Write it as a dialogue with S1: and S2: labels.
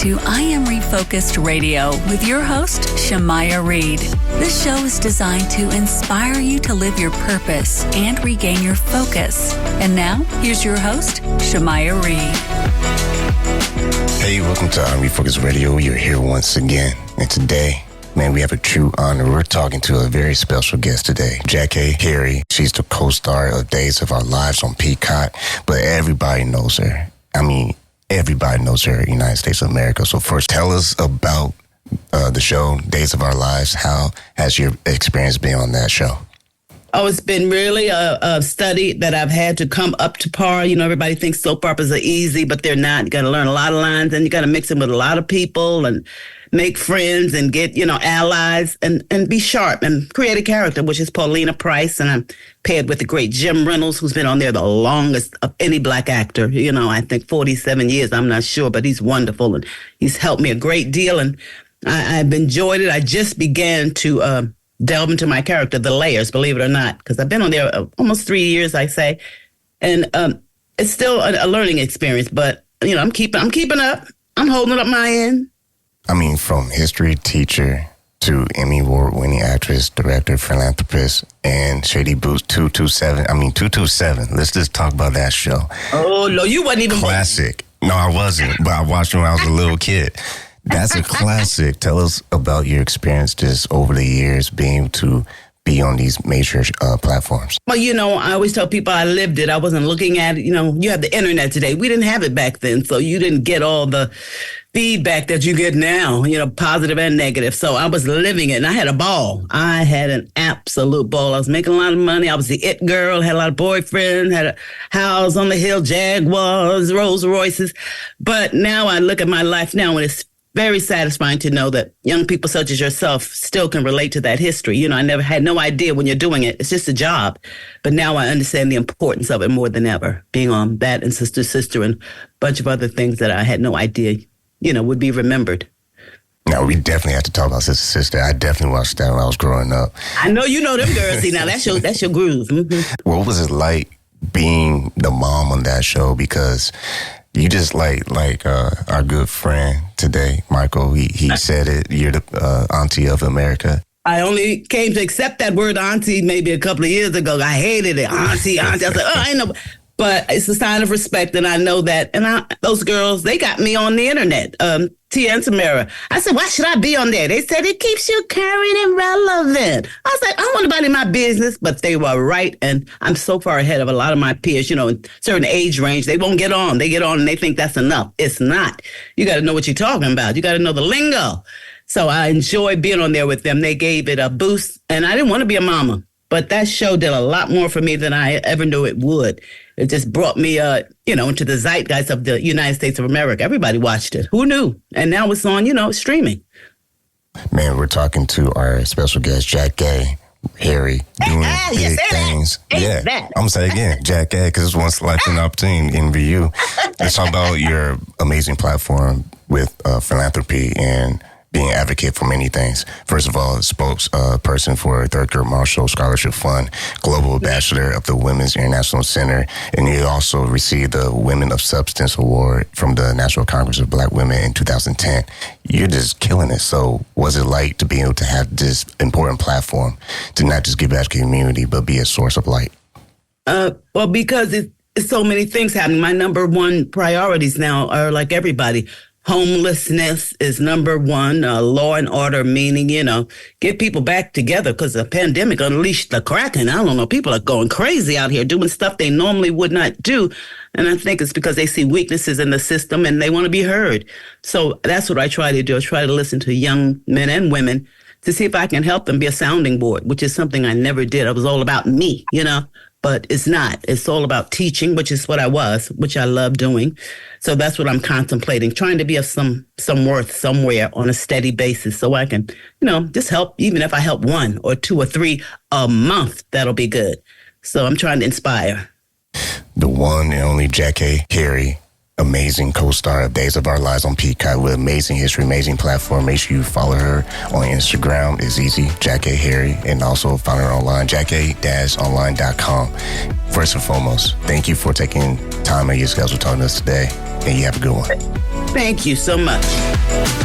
S1: to I Am Refocused Radio with your host, Shamaya Reed. This show is designed to inspire you to live your purpose and regain your focus. And now, here's your host, Shamaya Reed.
S2: Hey, welcome to I Am Refocused Radio. You're here once again. And today, man, we have a true honor. We're talking to a very special guest today, Jackée Harry. She's the co-star of Days of Our Lives on Peacock, but everybody knows her. Everybody knows her in the United States of America. So first, tell us about the show, Days of Our Lives. How has your experience been on that show?
S3: Oh, it's been really a study that I've had to come up to par. You know, everybody thinks soap operas are easy, but they're not. You got to learn a lot of lines, and you got to mix them with a lot of people and make friends and get, allies and be sharp and create a character, which is Paulina Price. And I'm paired with the great Jim Reynolds, who's been on there the longest of any Black actor. I think 47 years, I'm not sure, but he's wonderful. And he's helped me a great deal. And I've enjoyed it. I just began to delve into my character, the layers, believe it or not, because I've been on there almost 3 years, I say. And it's still a learning experience, but, I'm keeping up. I'm holding up my end.
S2: From history teacher to Emmy Award-winning actress, director, philanthropist, and Shady Boots 227. Let's just talk about that show.
S3: Oh, no, you wasn't even...
S2: Classic. No, I wasn't, but I watched it when I was a little kid. That's a classic. Tell us about your experience just over the years being able to be on these major platforms.
S3: Well, I always tell people I lived it. I wasn't looking at it. You have the internet today. We didn't have it back then, so you didn't get all the feedback that you get now, positive and negative. So I was living it, and I had a ball. I had an absolute ball. I was making a lot of money. I was the it girl, had a lot of boyfriends, had a house on the hill, Jaguars, Rolls Royces. But now I look at my life now, and it's very satisfying to know that young people such as yourself still can relate to that history. I never had no idea when you're doing it. It's just a job. But now I understand the importance of it more than ever, being on that and Sister, and a bunch of other things that I had no idea, would be remembered.
S2: No, we definitely have to talk about Sister. I definitely watched that when I was growing up.
S3: I know you know them girls. See, now that's your groove. Mm-hmm.
S2: What was it like being the mom on that show? Because you just like our good friend today, Michael, he said it, you're the auntie of America.
S3: I only came to accept that word auntie maybe a couple of years ago. I hated it, auntie. I was like, I ain't no... But it's a sign of respect, and I know that. And those girls, they got me on the internet, Tia and Tamara. I said, why should I be on there? They said, it keeps you current and relevant. I was like, I don't want nobody in my business, but they were right. And I'm so far ahead of a lot of my peers, in certain age range. They won't get on. They get on and they think that's enough. It's not. You got to know what you're talking about. You got to know the lingo. So I enjoyed being on there with them. They gave it a boost, and I didn't want to be a mama. But that show did a lot more for me than I ever knew it would. It just brought me, into the zeitgeist of the United States of America. Everybody watched it. Who knew? And now it's on, streaming.
S2: Man, we're talking to our special guest, Jackée Harry, doing big things. Yeah, I'm going to say it again, Jackée, because it's once lifetime opportunity to interview you. Let's talk about your amazing platform with philanthropy and being an advocate for many things. First of all, spokesperson for Thurgood Marshall Scholarship Fund, global ambassador of the Women's International Center, and you also received the Women of Substance Award from the National Congress of Black Women in 2010. You're just killing it. So what's it like to be able to have this important platform to not just give back to the community, but be a source of light?
S3: Well, because it's so many things happening. My number one priorities now are like everybody. Homelessness is number one, law and order, meaning, get people back together because the pandemic unleashed the Kraken. I don't know. People are going crazy out here doing stuff they normally would not do. And I think it's because they see weaknesses in the system and they want to be heard. So that's what I try to do. I try to listen to young men and women to see if I can help them be a sounding board, which is something I never did. It was all about me, but it's not. It's all about teaching, which is what I was, which I love doing. So that's what I'm contemplating, trying to be of some worth somewhere on a steady basis so I can, just help. Even if I help 1 or 2 or 3 a month, that'll be good. So I'm trying to inspire.
S2: The one and only Jackée Harry, amazing co-star of Days of Our Lives on Peacock with amazing history, amazing platform. Make sure you follow her on Instagram. It's easy, Jackée Harry, and also find her online, jackée-online.com. First and foremost, thank you for taking time out of your schedule talking to us today, and you have a good one.
S3: Thank you so much.